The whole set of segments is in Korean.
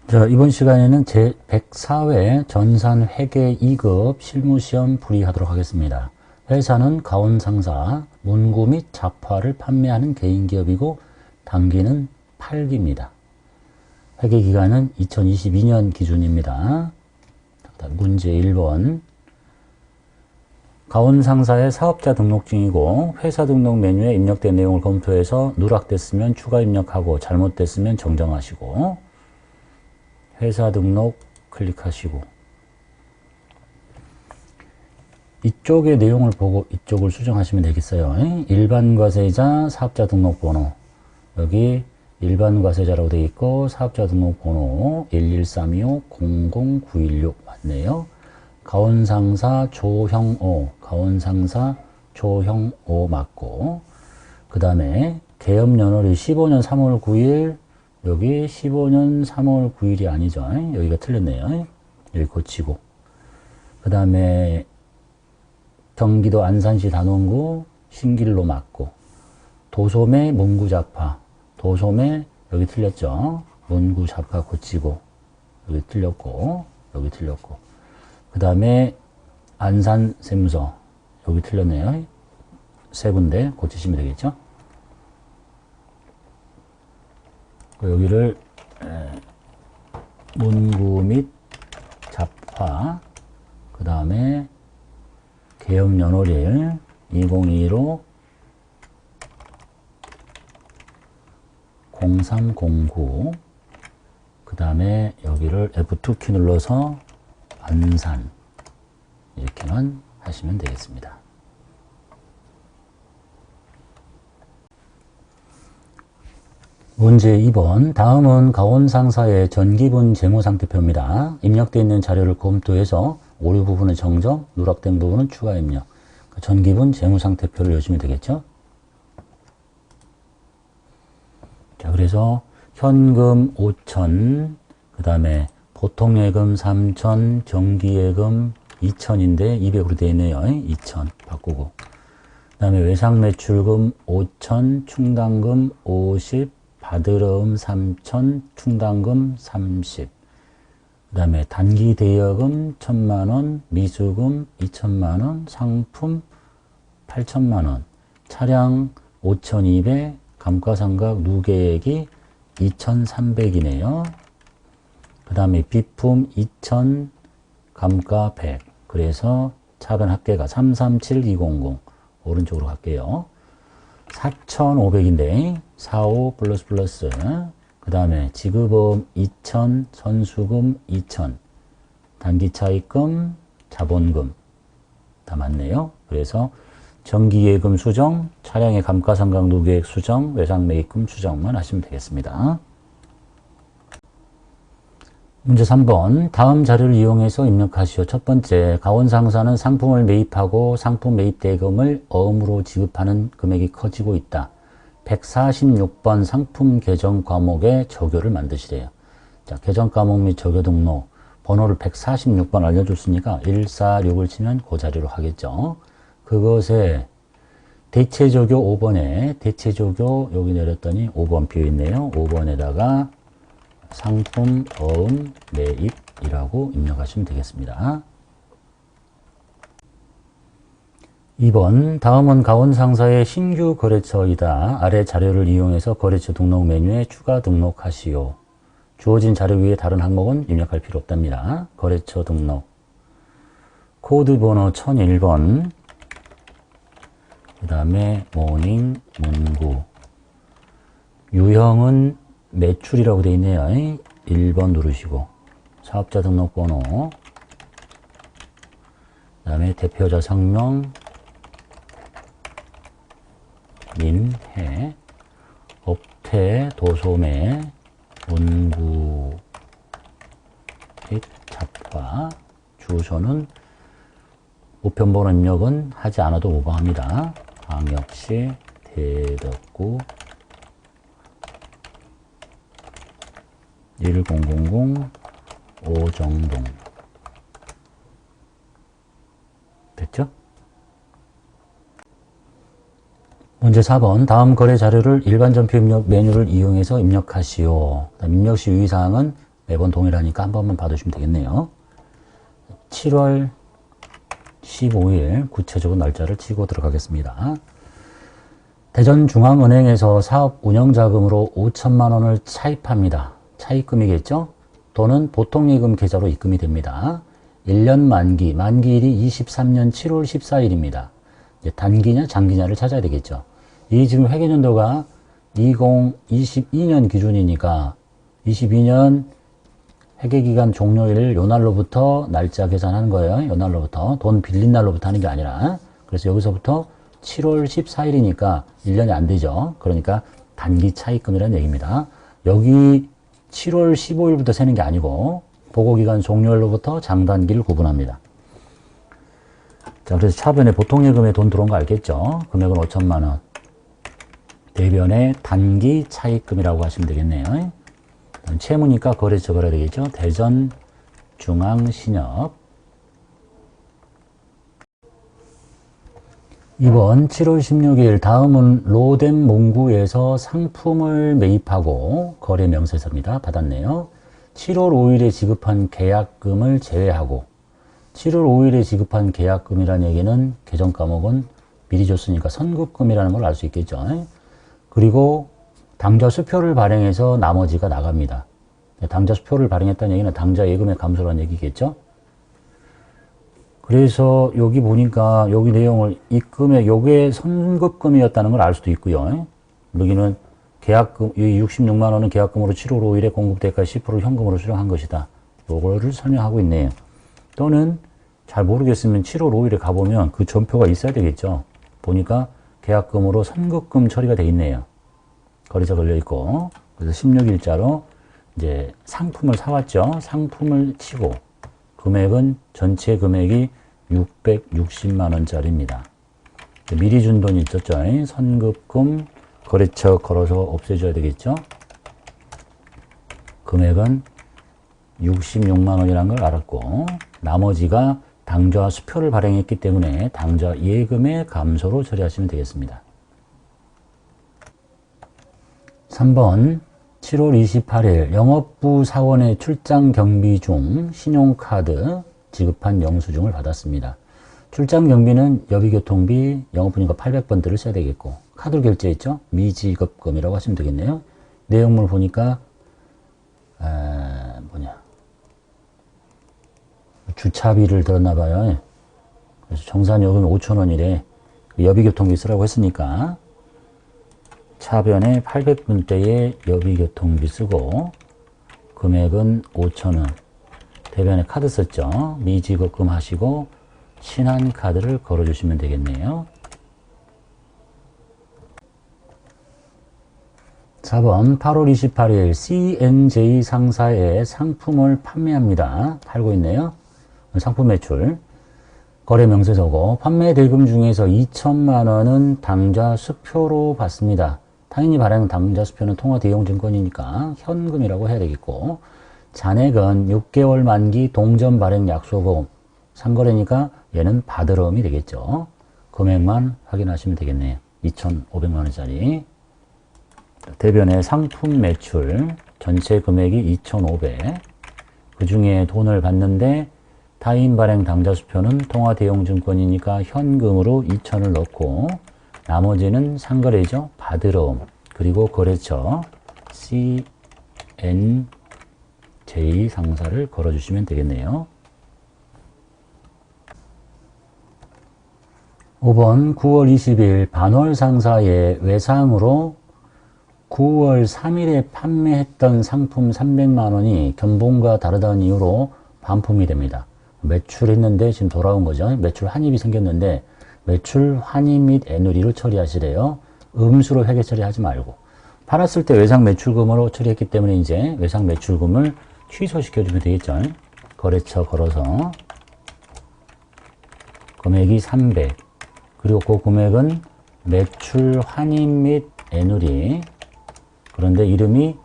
자, 이번 시간에는 제104회 전산회계 2급 실무시험 풀이하도록 하겠습니다. 회사는 가온상사, 문구 및 잡화를 판매하는 개인기업이고 단기는 8기입니다. 회계기간은 2022년 기준입니다. 문제 1번. 가온상사의 사업자 등록증이고 회사 등록 메뉴에 입력된 내용을 검토해서 누락됐으면 추가 입력하고 잘못됐으면 정정하시고 회사 등록 클릭하시고 이쪽의 내용을 보고 이쪽을 수정하시면 되겠어요. 일반 과세자 사업자 등록번호 여기 일반 과세자라고 되어 있고 사업자 등록번호 11325-00916 맞네요. 가온상사 조형오 가온상사 조형오 맞고 그 다음에 개업연월이 15년 3월 9일 여기 15년 3월 9일이 아니죠. 여기가 틀렸네요. 여기 고치고 그 다음에 경기도 안산시 단원구 신길로 맞고 도소매 문구잡화 도소매 여기 틀렸죠. 문구잡화 고치고 여기 틀렸고 여기 틀렸고 그 다음에 안산세무서 여기 틀렸네요. 세 군데 고치시면 되겠죠. 여기를 문구 및 잡화 그 다음에 개업연월일 2025 0309 그 다음에 여기를 F2키 눌러서 안산 이렇게만 하시면 되겠습니다. 문제 2번. 다음은 가온상사의 전기분 재무상태표입니다. 입력되어 있는 자료를 검토해서 오류 부분은 정정, 누락된 부분은 추가 입력. 전기분 재무상태표를 여시면 되겠죠. 자, 그래서 현금 5천, 그 다음에 보통예금 3천, 정기예금 2천인데 200으로 되어 있네요. 2천 바꾸고. 그 다음에 외상매출금 5천, 충당금 50, 받으러금 3천, 충당금 30. 그 다음에 단기대여금 1,000만원, 미수금 2,000만원, 상품 8,000만원, 차량 5,200, 감가상각 누계액이 2,300이네요. 그 다음에 비품 2,000, 감가 100. 그래서 차변 합계가 337200. 오른쪽으로 갈게요. 4,500인데 45 플러스 그 다음에 지급보험 2,000 선수금 2,000 단기차입금 자본금 다 맞네요. 그래서 정기예금 수정 차량의 감가상각 누계액 수정 외상매입금 수정만 하시면 되겠습니다. 문제 3번. 다음 자료를 이용해서 입력하시오. 첫 번째, 가온상사는 상품을 매입하고 상품 매입대금을 어음으로 지급하는 금액이 커지고 있다. 146번 상품 계정 과목에 적요를 만드시래요. 자, 계정 과목 및 적요 등록 번호를 146번 알려줬으니까 146을 치면 그 자리로 하겠죠. 그것에 대체 적요 5번에 대체 적요 여기 내렸더니 5번 비어 있네요. 5번에다가 상품 어음 매입이라고 입력하시면 되겠습니다. 2번. 다음은 가온상사의 신규 거래처이다. 아래 자료를 이용해서 거래처 등록 메뉴에 추가 등록하시오. 주어진 자료 위에 다른 항목은 입력할 필요 없답니다. 거래처 등록 코드 번호 1001번 그 다음에 모닝 문구 유형은 매출이라고 되어 있네요. 1번 누르시고 사업자 등록번호 그 다음에 대표자 성명 민해 업태 도소매 문구 및 잡화 주소는 우편번호 입력은 하지 않아도 무방합니다. 광역시 대덕구 1000 오정동 됐죠? 문제 4번. 다음 거래 자료를 일반 전표 입력 메뉴를 이용해서 입력하시오. 입력 시 유의사항은 매번 동일하니까 한 번만 봐두시면 되겠네요. 7월 15일 구체적인 날짜를 치고 들어가겠습니다. 대전중앙은행에서 사업 운영자금으로 5천만 원을 차입합니다. 차입금이겠죠? 또는 보통예금 계좌로 입금이 됩니다. 1년 만기일이 23년 7월 14일입니다. 이제 단기냐 장기냐를 찾아야 되겠죠. 이 지금 회계연도가 2022년 기준이니까 22년 회계기간 종료일 요날로부터 날짜 계산하는 거예요. 요날로부터 돈 빌린 날로부터 하는 게 아니라. 그래서 여기서부터 7월 14일이니까 1년이 안 되죠. 그러니까 단기 차입금이라는 얘기입니다. 여기 7월 15일부터 세는 게 아니고 보고기간 종료일로부터 장단기를 구분합니다. 자, 그래서 차변에 보통예금에 돈 들어온 거 알겠죠? 금액은 5천만 원. 대변에 단기 차입금이라고 하시면 되겠네요. 채무니까 거래처 걸어야 되겠죠? 대전중앙신협. 2번 7월 16일 다음은 로뎀 몽구에서 상품을 매입하고 거래 명세서입니다. 받았네요. 7월 5일에 지급한 계약금을 제외하고 7월 5일에 지급한 계약금이라는 얘기는 계정 과목은 미리 줬으니까 선급금이라는 걸 알 수 있겠죠. 그리고 당좌 수표를 발행해서 나머지가 나갑니다. 당좌 수표를 발행했다는 얘기는 당좌 예금의 감소라는 얘기겠죠. 그래서 여기 보니까 여기 내용을 입금에 요게 선급금이었다는 걸 알 수도 있고요. 여기는 계약금, 이 66만 원은 계약금으로 7월 5일에 공급대가 10% 현금으로 수령한 것이다. 요거를 설명하고 있네요. 또는 잘 모르겠으면 7월 5일에 가보면 그 전표가 있어야 되겠죠. 보니까 계약금으로 선급금 처리가 돼 있네요. 거래처 걸려 있고. 그래서 16일자로 이제 상품을 사왔죠. 상품을 치고 금액은 전체 금액이 660만 원짜리입니다. 미리 준 돈이 있었죠. 선급금 거래처 걸어서 없애줘야 되겠죠. 금액은 66만 원이라는 걸 알았고 나머지가 당좌 수표를 발행했기 때문에 당좌 예금의 감소로 처리하시면 되겠습니다. 3번 7월 28일 영업부 사원의 출장 경비 중 신용카드 지급한 영수증을 받았습니다. 출장 경비는 여비교통비, 영업부니까 800번들을 써야 되겠고 카드로 결제했죠? 미지급금이라고 하시면 되겠네요. 내용물 보니까 주차비를 들었나 봐요. 그래서 정산요금이 5,000원이래. 여비교통비 쓰라고 했으니까 차변에 800분대의 여비교통비 쓰고 금액은 5,000원. 대변에 카드 썼죠. 미지급금 하시고 신한카드를 걸어주시면 되겠네요. 4번 8월 28일 CNJ 상사에 상품을 판매합니다. 팔고 있네요. 상품 매출. 거래 명세서고 판매 대금 중에서 2천만 원은 당좌 수표로 받습니다. 당연히 발행 당좌 수표는 통화대용증권이니까 현금이라고 해야 되겠고 잔액은 6개월 만기 동전 발행 약속금 상거래니까 얘는 받으러움이 되겠죠. 금액만 확인하시면 되겠네요. 2,500만 원짜리. 대변에 상품 매출 전체 금액이 2,500. 그 중에 돈을 받는데 타인 발행 당좌 수표는 통화대용증권이니까 현금으로 2,000을 넣고 나머지는 상거래죠. 받으러움. 그리고 거래처 CNJ 상사를 걸어주시면 되겠네요. 5번 9월 20일 반월 상사의 외상으로 9월 3일에 판매했던 상품 300만 원이 견본과 다르다는 이유로 반품이 됩니다. 매출했는데 지금 돌아온 거죠. 매출 환입이 생겼는데 매출 환입 및 애누리로 처리하시래요. 음수로 회계 처리하지 말고 팔았을 때 외상 매출금으로 처리했기 때문에 이제 외상 매출금을 취소시켜주면 되겠죠. 거래처 걸어서 금액이 300 그리고 그 금액은 매출 환입 및 애누리 그런데 이름이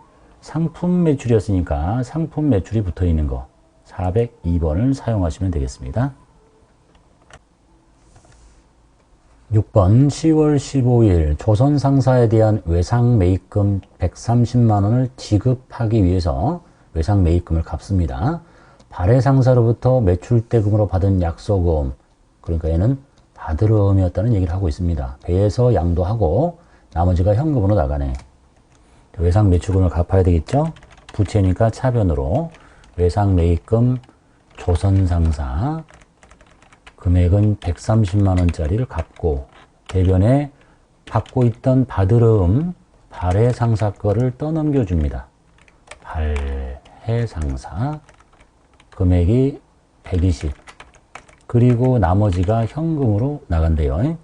상품 매출이었으니까 상품 매출이 붙어 있는 거 402번을 사용하시면 되겠습니다. 6번 10월 15일 조선상사에 대한 외상 매입금 130만 원을 지급하기 위해서 외상 매입금을 갚습니다. 발해 상사로부터 매출대금으로 받은 약소금, 그러니까 얘는 받으러음이었다는 얘기를 하고 있습니다. 배에서 양도하고 나머지가 현금으로 나가네. 외상 매출금을 갚아야 되겠죠? 부채니까 차변으로 외상 매입금 조선상사 금액은 130만 원짜리를 갚고 대변에 받고 있던 받으러음 발해 상사 거를 떠넘겨 줍니다. 발해 상사 금액이 120 그리고 나머지가 현금으로 나간대요.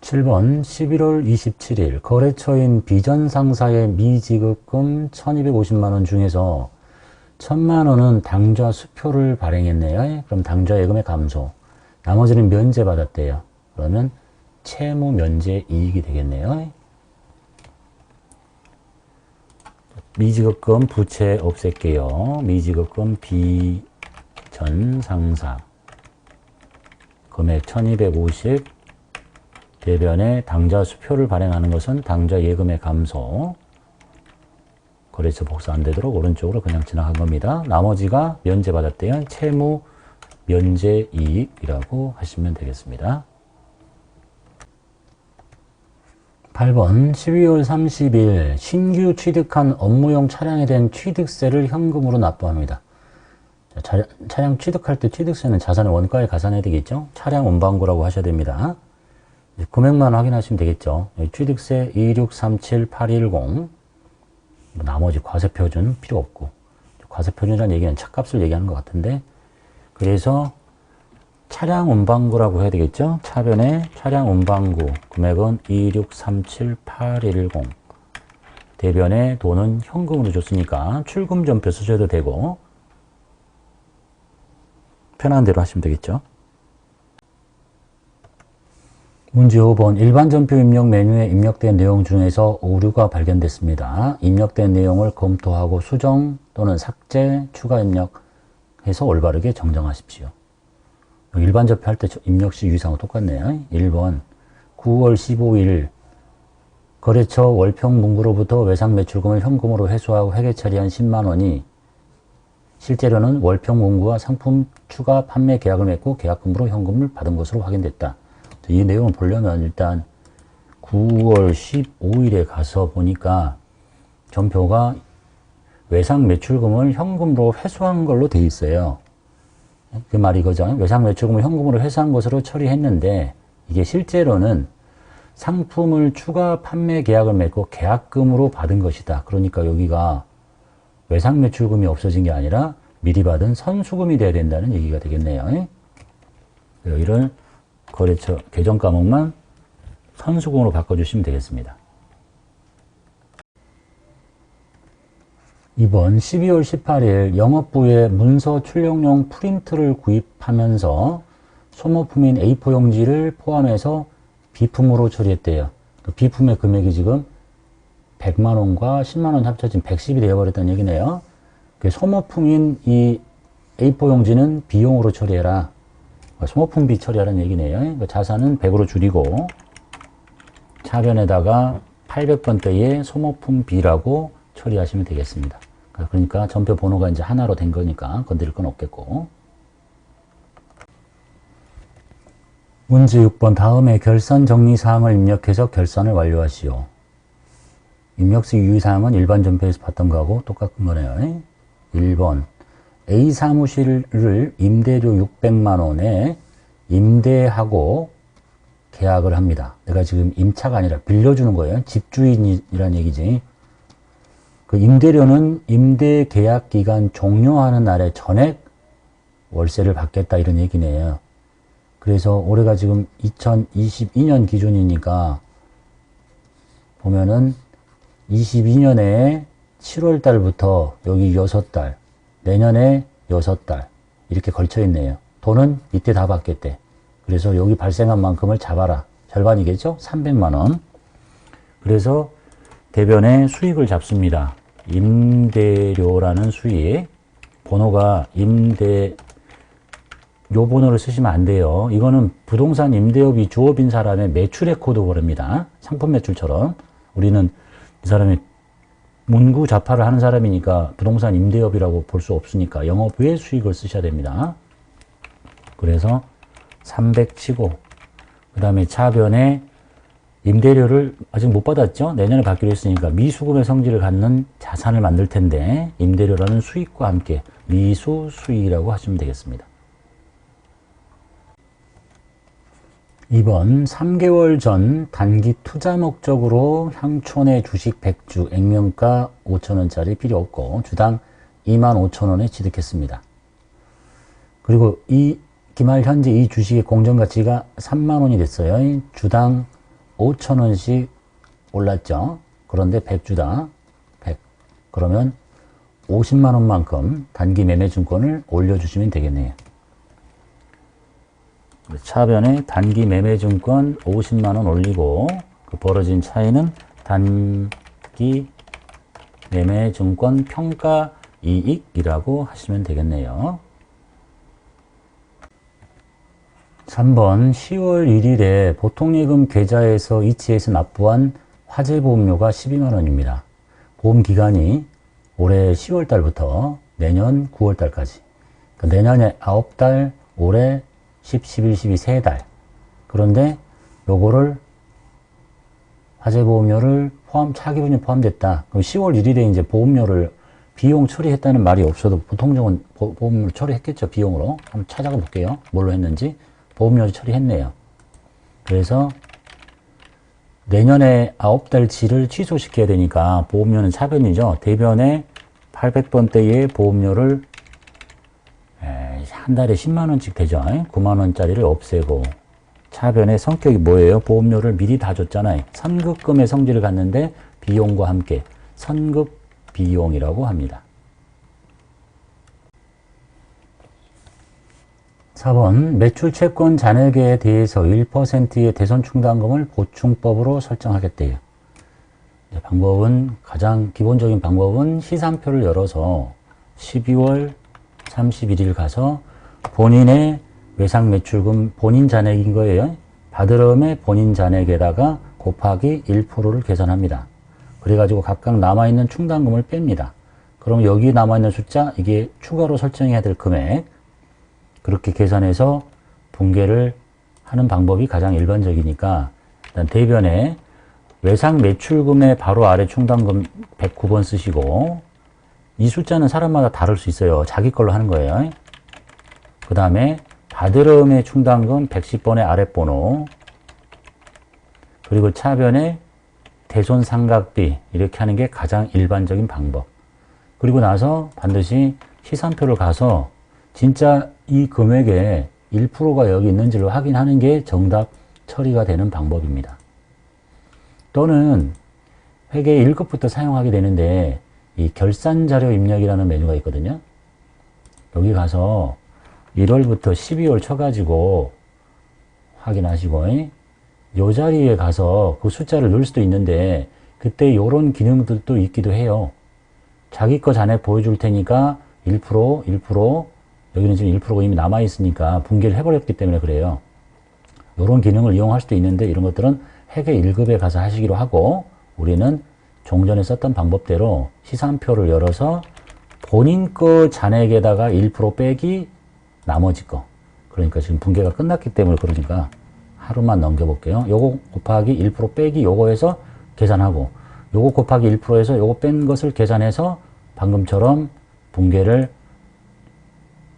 7번 11월 27일 거래처인 비전상사의 미지급금 1250만원 중에서 1000만원은 당좌 수표를 발행했네요. 그럼 당좌 예금의 감소. 나머지는 면제받았대요. 그러면 채무 면제 이익이 되겠네요. 미지급금 부채 없앨게요. 미지급금 비전상사 금액 1250 대변에 당좌 수표를 발행하는 것은 당좌 예금의 감소. 거래처 복사 안 되도록 오른쪽으로 그냥 지나간 겁니다. 나머지가 면제받았대요. 채무 면제 이익이라고 하시면 되겠습니다. 8번 12월 30일 신규 취득한 업무용 차량에 대한 취득세를 현금으로 납부합니다. 차량 취득할 때 취득세는 자산의 원가에 가산해야 되겠죠? 차량 원방구라고 하셔야 됩니다. 금액만 확인하시면 되겠죠. 취득세 2637810 나머지 과세표준 필요 없고 과세표준이라는 얘기는 차값을 얘기하는 것 같은데 그래서 차량 운반구라고 해야 되겠죠. 차변에 차량 운반구 금액은 2637810 대변에 돈은 현금으로 줬으니까 출금 전표 쓰셔도 되고 편한 대로 하시면 되겠죠. 문제 5번 일반 전표 입력 메뉴에 입력된 내용 중에서 오류가 발견됐습니다. 입력된 내용을 검토하고 수정 또는 삭제, 추가 입력해서 올바르게 정정하십시오. 일반 접수할 때 입력시 유의사항과 똑같네요. 1번 9월 15일 거래처 월평 문구로부터 외상 매출금을 현금으로 회수하고 회계 처리한 10만 원이 실제로는 월평 문구와 상품 추가 판매 계약을 맺고 계약금으로 현금을 받은 것으로 확인됐다. 이 내용을 보려면 일단 9월 15일에 가서 보니까 전표가 외상 매출금을 현금으로 회수한 걸로 돼 있어요. 그 말이 이거죠. 외상 매출금을 현금으로 회수한 것으로 처리했는데 이게 실제로는 상품을 추가 판매 계약을 맺고 계약금으로 받은 것이다. 그러니까 여기가 외상 매출금이 없어진 게 아니라 미리 받은 선수금이 돼야 된다는 얘기가 되겠네요. 여기를 거래처 계정 과목만 선수금으로 바꿔주시면 되겠습니다. 2번 12월 18일 영업부에 문서 출력용 프린트를 구입하면서 소모품인 A4 용지를 포함해서 비품으로 처리했대요. 그 비품의 금액이 지금 100만원과 10만원 합쳐진 110이 되어버렸다는 얘기네요. 그 소모품인 이 A4 용지는 비용으로 처리해라. 소모품비 처리하라는 얘기네요. 자산은 100으로 줄이고 차변에다가 800번대의 소모품비라고 처리하시면 되겠습니다. 그러니까 전표 번호가 이제 하나로 된 거니까 건드릴 건 없겠고. 문제 6번 다음에 결산 정리 사항을 입력해서 결산을 완료하시오. 입력시 유의사항은 일반 전표에서 봤던 거하고 똑같은 거네요. 1번 A 사무실을 임대료 600만 원에 임대하고 계약을 합니다. 내가 지금 임차가 아니라 빌려주는 거예요. 집주인이란 얘기지. 그 임대료는 임대 계약 기간 종료하는 날에 전액 월세를 받겠다 이런 얘기네요. 그래서 올해가 지금 2022년 기준이니까 보면은 22년에 7월 달부터 여기 6달, 내년에 6달 이렇게 걸쳐 있네요. 돈은 이때 다 받겠대. 그래서 여기 발생한 만큼을 잡아라. 절반이겠죠? 300만 원. 그래서 대변에 수익을 잡습니다. 임대료라는 수익. 번호가 요 번호를 쓰시면 안 돼요. 이거는 부동산 임대업이 주업인 사람의 매출액 코드 버립니다. 상품 매출처럼. 우리는 이 사람이 문구자파를 하는 사람이니까 부동산 임대업이라고 볼 수 없으니까 영업 외 수익을 쓰셔야 됩니다. 그래서 300 치고 그 다음에 차변에 임대료를 아직 못 받았죠? 내년에 받기로 했으니까 미수금의 성질을 갖는 자산을 만들 텐데 임대료라는 수익과 함께 미수 수익이라고 하시면 되겠습니다. 2번 3개월 전 단기 투자 목적으로 향촌의 주식 100주 액면가 5천원짜리 필요 없고 주당 25,000원에 취득했습니다. 그리고 이 기말 현재 이 주식의 공정가치가 3만원이 됐어요. 주당 5,000원씩 올랐죠. 그런데 100주다. 100. 그러면 50만원만큼 단기 매매증권을 올려주시면 되겠네요. 차변에 단기 매매증권 50만원 올리고 그 벌어진 차이는 단기 매매증권 평가이익이라고 하시면 되겠네요. 3번 10월 1일에 보통예금 계좌에서 이체해서 납부한 화재보험료가 12만원입니다. 보험기간이 올해 10월달부터 내년 9월달까지 내년에 9달, 올해 10, 11, 12, 3달. 그런데 요거를 화재보험료를 차기분이 포함됐다. 그럼 10월 1일에 이제 보험료를 비용 처리했다는 말이 없어도 보통적은 보험료 처리했겠죠. 비용으로. 한번 찾아가 볼게요. 뭘로 했는지. 보험료 처리했네요. 그래서 내년에 9달치를 취소시켜야 되니까 보험료는 차변이죠. 대변에 800번대의 보험료를 한 달에 10만원씩 되죠. 9만원짜리를 없애고 차변의 성격이 뭐예요? 보험료를 미리 다 줬잖아요. 선급금의 성질을 갖는데 비용과 함께 선급 비용이라고 합니다. 4번 매출 채권 잔액에 대해서 1%의 대손 충당금을 보충법으로 설정하겠대요. 방법은 가장 기본적인 방법은 시산표를 열어서 12월 31일 가서 본인의 외상 매출금 본인 잔액인 거예요. 받으름의 본인 잔액에다가 곱하기 1%를 계산합니다. 그래가지고 각각 남아있는 충당금을 뺍니다. 그럼 여기 남아있는 숫자 이게 추가로 설정해야 될 금액 그렇게 계산해서 분계를 하는 방법이 가장 일반적이니까 일단 대변에 외상 매출금의 바로 아래 충당금 109번 쓰시고 이 숫자는 사람마다 다를 수 있어요. 자기 걸로 하는 거예요. 그 다음에 받으름의 충당금 110번의 아랫번호 그리고 차변에 대손상각비 이렇게 하는 게 가장 일반적인 방법. 그리고 나서 반드시 시산표를 가서 진짜 이 금액에 1%가 여기 있는지를 확인하는 게 정답 처리가 되는 방법입니다. 또는 회계 1급부터 사용하게 되는데 이 결산자료 입력이라는 메뉴가 있거든요. 여기 가서 1월부터 12월 쳐가지고 확인하시고 이 자리에 가서 그 숫자를 넣을 수도 있는데 그때 이런 기능들도 있기도 해요. 자기 거 잔액 보여줄 테니까 1%, 여기는 지금 1%가 이미 남아있으니까 분개를 해버렸기 때문에 그래요. 이런 기능을 이용할 수도 있는데 이런 것들은 회계 1급에 가서 하시기로 하고 우리는 종전에 썼던 방법대로 시산표를 열어서 본인 거 잔액에다가 1% 빼기 나머지 거. 그러니까 지금 분개가 끝났기 때문에 그러니까 하루만 넘겨볼게요. 요거 곱하기 1% 빼기 요거 해서 계산하고 요거 곱하기 1%에서 요거 뺀 것을 계산해서 방금처럼 분개를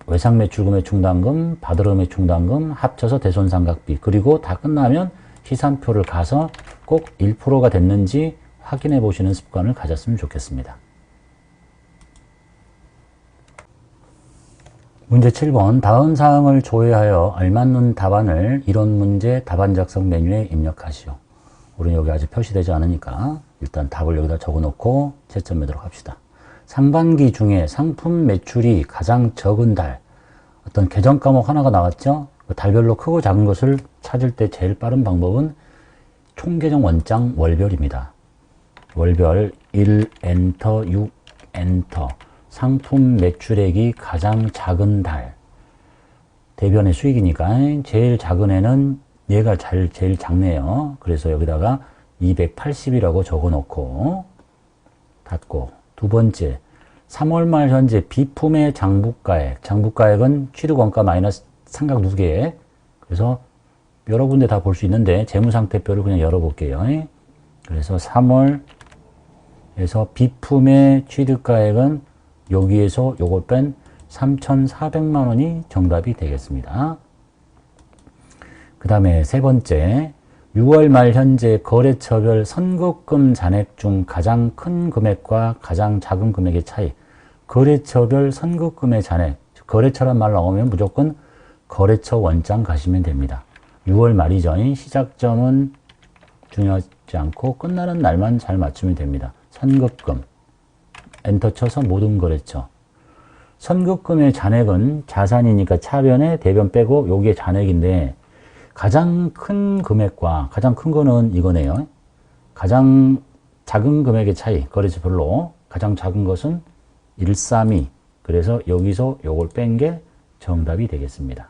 외상매출금의 충당금, 받으름의 충당금 합쳐서 대손상각비 그리고 다 끝나면 시산표를 가서 꼭 1%가 됐는지 확인해 보시는 습관을 가졌으면 좋겠습니다. 문제 7번 다음 사항을 조회하여 알맞는 답안을 이론 문제 답안 작성 메뉴에 입력하시오. 우리는 여기 아직 표시되지 않으니까 일단 답을 여기다 적어놓고 채점 매도록 합시다. 상반기 중에 상품 매출이 가장 적은 달 어떤 계정 과목 하나가 나왔죠. 그 달별로 크고 작은 것을 찾을 때 제일 빠른 방법은 총계정 원장 월별입니다. 월별 1 엔터 6 엔터 상품 매출액이 가장 작은 달 대변의 수익이니까 제일 작은 애는 얘가 제일 작네요. 그래서 여기다가 280이라고 적어 놓고 같고, 두 번째, 3월 말 현재 비품의 장부가액. 장부가액은 취득원가 마이너스 상각 누계액. 그래서 여러 군데 다 볼 수 있는데 재무상태표를 그냥 열어볼게요. 그래서 3월에서 비품의 취득가액은 여기에서 요걸 뺀 3,400만 원이 정답이 되겠습니다. 그 다음에 세 번째, 6월 말 현재 거래처별 선급금 잔액 중 가장 큰 금액과 가장 작은 금액의 차이. 거래처별 선급금의 잔액. 거래처란 말 나오면 무조건 거래처 원장 가시면 됩니다. 6월 말이죠. 시작점은 중요하지 않고 끝나는 날만 잘 맞추면 됩니다. 선급금. 엔터 쳐서 모든 거래처. 선급금의 잔액은 자산이니까 차변에 대변 빼고 요게 잔액인데 가장 큰 금액과 가장 큰 거는 이거네요. 가장 작은 금액의 차이, 거래처별로 가장 작은 것은 132. 그래서 여기서 요걸 뺀 게 정답이 되겠습니다.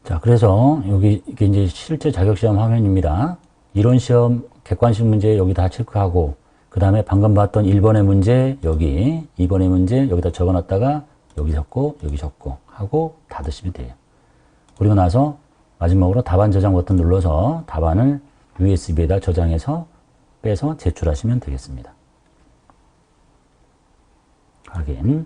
자, 그래서 이게 이제 실제 자격시험 화면입니다. 이론시험 객관식 문제 여기 다 체크하고, 그 다음에 방금 봤던 1번의 문제 여기, 2번의 문제 여기다 적어놨다가 여기 적고 여기 적고 하고 닫으시면 돼요. 그리고 나서 마지막으로 답안 저장 버튼 눌러서 답안을 USB에다 저장해서 빼서 제출하시면 되겠습니다. 확인.